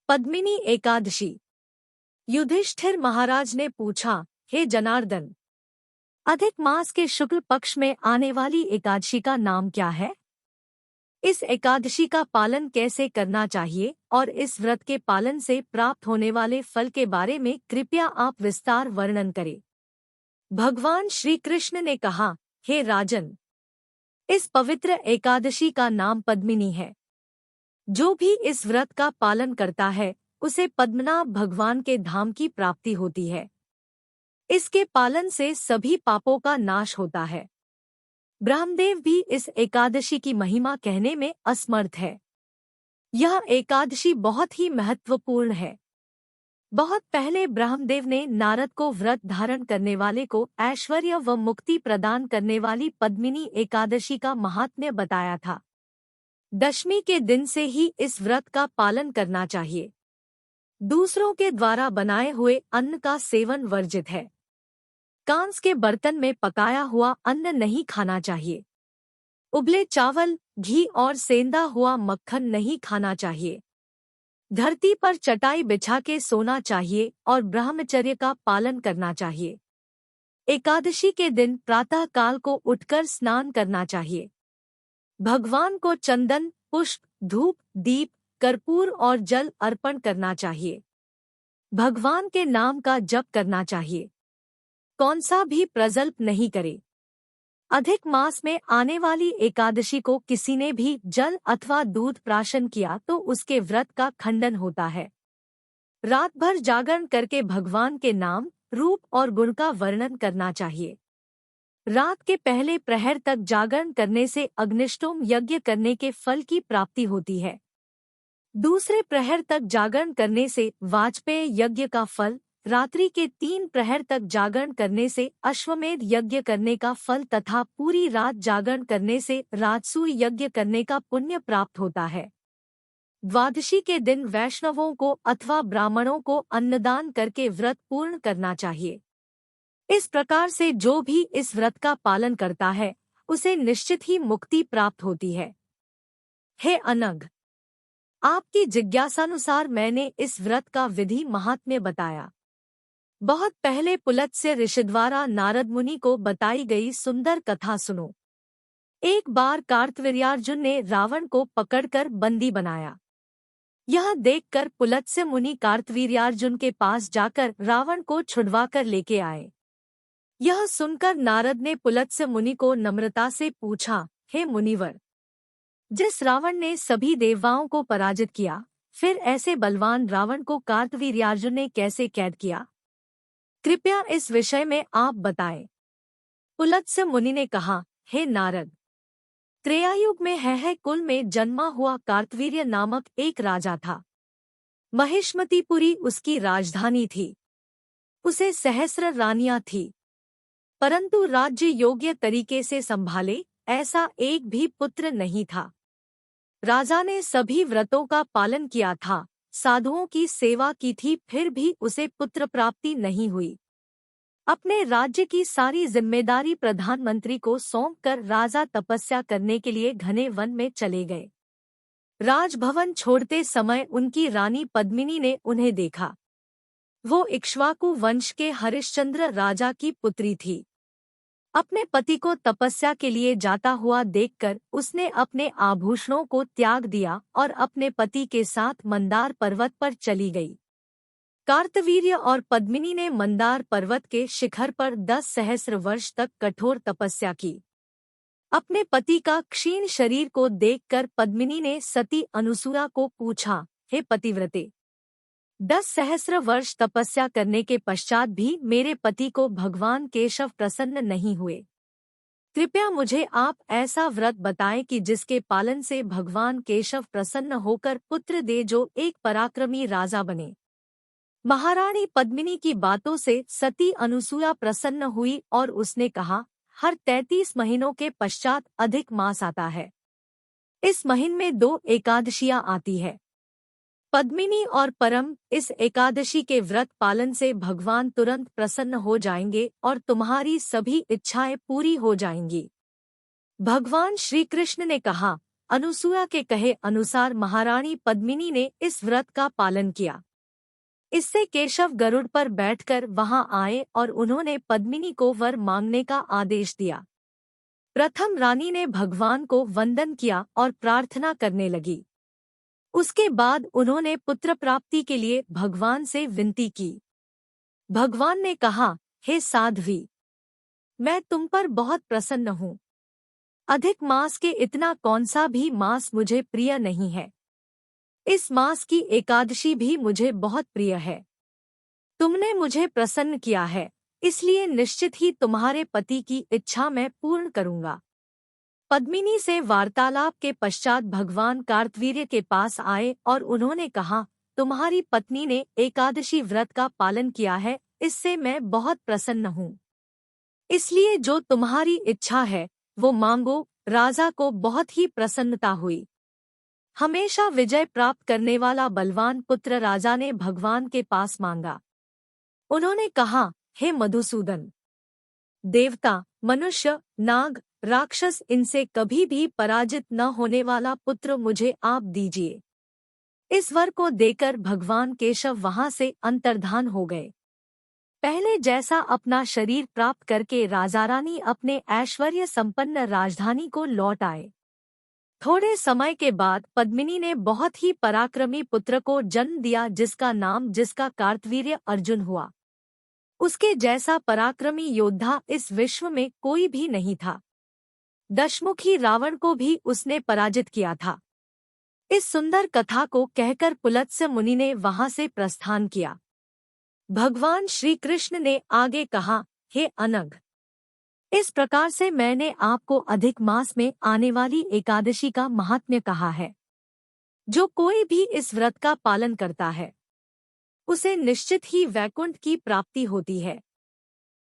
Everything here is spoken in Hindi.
पद्मिनी एकादशी। युधिष्ठिर महाराज ने पूछा, हे जनार्दन, अधिक मास के शुक्ल पक्ष में आने वाली एकादशी का नाम क्या है? इस एकादशी का पालन कैसे करना चाहिए और इस व्रत के पालन से प्राप्त होने वाले फल के बारे में कृपया आप विस्तार वर्णन करें। भगवान श्री कृष्ण ने कहा, हे राजन, इस पवित्र एकादशी का नाम पद्मिनी है। जो भी इस व्रत का पालन करता है उसे पद्मनाभ भगवान के धाम की प्राप्ति होती है। इसके पालन से सभी पापों का नाश होता है। ब्रह्मदेव भी इस एकादशी की महिमा कहने में असमर्थ है। यह एकादशी बहुत ही महत्वपूर्ण है। बहुत पहले ब्रह्मदेव ने नारद को व्रत धारण करने वाले को ऐश्वर्य व मुक्ति प्रदान करने वाली पद्मिनी एकादशी का महात्म्य बताया था। दशमी के दिन से ही इस व्रत का पालन करना चाहिए। दूसरों के द्वारा बनाए हुए अन्न का सेवन वर्जित है। कांस के बर्तन में पकाया हुआ अन्न नहीं खाना चाहिए। उबले चावल, घी और सेंधा हुआ मक्खन नहीं खाना चाहिए। धरती पर चटाई बिछा के सोना चाहिए और ब्रह्मचर्य का पालन करना चाहिए। एकादशी के दिन प्रातः काल को उठकर स्नान करना चाहिए। भगवान को चंदन, पुष्प, धूप, दीप, कर्पूर और जल अर्पण करना चाहिए। भगवान के नाम का जप करना चाहिए। कौन सा भी प्रजल्प नहीं करे। अधिक मास में आने वाली एकादशी को किसी ने भी जल अथवा दूध प्राशन किया तो उसके व्रत का खंडन होता है। रात भर जागरण करके भगवान के नाम, रूप और गुण का वर्णन करना चाहिए। रात के पहले प्रहर तक जागरण करने से अग्निष्टोम यज्ञ करने के फल की प्राप्ति होती है। दूसरे प्रहर तक जागरण करने से वाजपेय यज्ञ का फल, रात्रि के 3 प्रहर तक जागरण करने से अश्वमेध यज्ञ करने का फल तथा पूरी रात जागरण करने से राजसूय यज्ञ करने का पुण्य प्राप्त होता है। द्वादशी के दिन वैष्णवों को अथवा ब्राह्मणों को अन्नदान करके व्रत पूर्ण करना चाहिए। इस प्रकार से जो भी इस व्रत का पालन करता है उसे निश्चित ही मुक्ति प्राप्त होती है। हे अनग, आपकी जिज्ञासानुसार मैंने इस व्रत का विधि महात्म्य बताया। बहुत पहले पुलत्स्य ऋषि द्वारा नारद मुनि को बताई गई सुंदर कथा सुनो। एक बार कार्तवीर्यार्जुन ने रावण को पकड़कर बंदी बनाया। यह देखकर पुलत्स्य मुनि कार्तवीर्यार्जुन के पास जाकर रावण को छुड़वाकर लेके आए। यह सुनकर नारद ने पुलत्स्य मुनि को नम्रता से पूछा, हे मुनिवर, जिस रावण ने सभी देवताओं को पराजित किया, फिर ऐसे बलवान रावण को कार्तवीर्यार्जुन ने कैसे कैद किया? कृपया इस विषय में आप बताएं। पुलत्स्य मुनि ने कहा, हे नारद, त्रेतायुग में है कुल में जन्मा हुआ कार्तवीर्य नामक एक राजा था। महिष्मतीपुरी उसकी राजधानी थी। उसे सहस्र रानियां थी, परंतु राज्य योग्य तरीके से संभाले ऐसा एक भी पुत्र नहीं था। राजा ने सभी व्रतों का पालन किया था, साधुओं की सेवा की थी, फिर भी उसे पुत्र प्राप्ति नहीं हुई। अपने राज्य की सारी जिम्मेदारी प्रधानमंत्री को सौंपकर राजा तपस्या करने के लिए घने वन में चले गए। राजभवन छोड़ते समय उनकी रानी पद्मिनी ने उन्हें देखा। वो इक्ष्वाकु वंश के हरिश्चंद्र राजा की पुत्री थी। अपने पति को तपस्या के लिए जाता हुआ देखकर उसने अपने आभूषणों को त्याग दिया और अपने पति के साथ मंदार पर्वत पर चली गई। कार्तवीर्य और पद्मिनी ने मंदार पर्वत के शिखर पर 10 सहस्र वर्ष तक कठोर तपस्या की। अपने पति का क्षीण शरीर को देखकर पद्मिनी ने सती अनुसूरा को पूछा, हे पतिव्रते, 10 सहस्र वर्ष तपस्या करने के पश्चात भी मेरे पति को भगवान केशव प्रसन्न नहीं हुए। कृपया मुझे आप ऐसा व्रत बताएं कि जिसके पालन से भगवान केशव प्रसन्न होकर पुत्र दे जो एक पराक्रमी राजा बने। महारानी पद्मिनी की बातों से सती अनुसूया प्रसन्न हुई और उसने कहा, हर 33 महीनों के पश्चात अधिक मास आता है। इस महीने में 2 एकादशियां आती है। पद्मिनी और परम, इस एकादशी के व्रत पालन से भगवान तुरंत प्रसन्न हो जाएंगे और तुम्हारी सभी इच्छाएं पूरी हो जाएंगी। भगवान श्री कृष्ण ने कहा, अनुसुया के कहे अनुसार महारानी पद्मिनी ने इस व्रत का पालन किया। इससे केशव गरुड़ पर बैठकर वहां आए और उन्होंने पद्मिनी को वर मांगने का आदेश दिया। प्रथम रानी ने भगवान को वंदन किया और प्रार्थना करने लगी। उसके बाद उन्होंने पुत्र प्राप्ति के लिए भगवान से विनती की। भगवान ने कहा, हे साध्वी, मैं तुम पर बहुत प्रसन्न हूँ। अधिक मास के इतना कौन सा भी मास मुझे प्रिय नहीं है। इस मास की एकादशी भी मुझे बहुत प्रिय है। तुमने मुझे प्रसन्न किया है, इसलिए निश्चित ही तुम्हारे पति की इच्छा मैं पूर्ण करूंगा। पद्मिनी से वार्तालाप के पश्चात भगवान कार्तवीर्य के पास आए और उन्होंने कहा, तुम्हारी पत्नी ने एकादशी व्रत का पालन किया है, इससे मैं बहुत प्रसन्न हूँ। इसलिए जो तुम्हारी इच्छा है वो मांगो। राजा को बहुत ही प्रसन्नता हुई। हमेशा विजय प्राप्त करने वाला बलवान पुत्र राजा ने भगवान के पास मांगा। उन्होंने कहा, हे मधुसूदन, देवता, मनुष्य, नाग, राक्षस, इनसे कभी भी पराजित न होने वाला पुत्र मुझे आप दीजिए। इस वर को देकर भगवान केशव वहां से अंतर्धान हो गए। पहले जैसा अपना शरीर प्राप्त करके राजा रानी अपने ऐश्वर्य संपन्न राजधानी को लौट आए। थोड़े समय के बाद पद्मिनी ने बहुत ही पराक्रमी पुत्र को जन्म दिया, जिसका कार्तवीर्य अर्जुन हुआ। उसके जैसा पराक्रमी योद्धा इस विश्व में कोई भी नहीं था। दशमुखी रावण को भी उसने पराजित किया था। इस सुंदर कथा को कहकर पुलत्स्य मुनि ने वहां से प्रस्थान किया। भगवान श्री कृष्ण ने आगे कहा, हे अनघ, इस प्रकार से मैंने आपको अधिक मास में आने वाली एकादशी का महात्म्य कहा है। जो कोई भी इस व्रत का पालन करता है उसे निश्चित ही वैकुंठ की प्राप्ति होती है।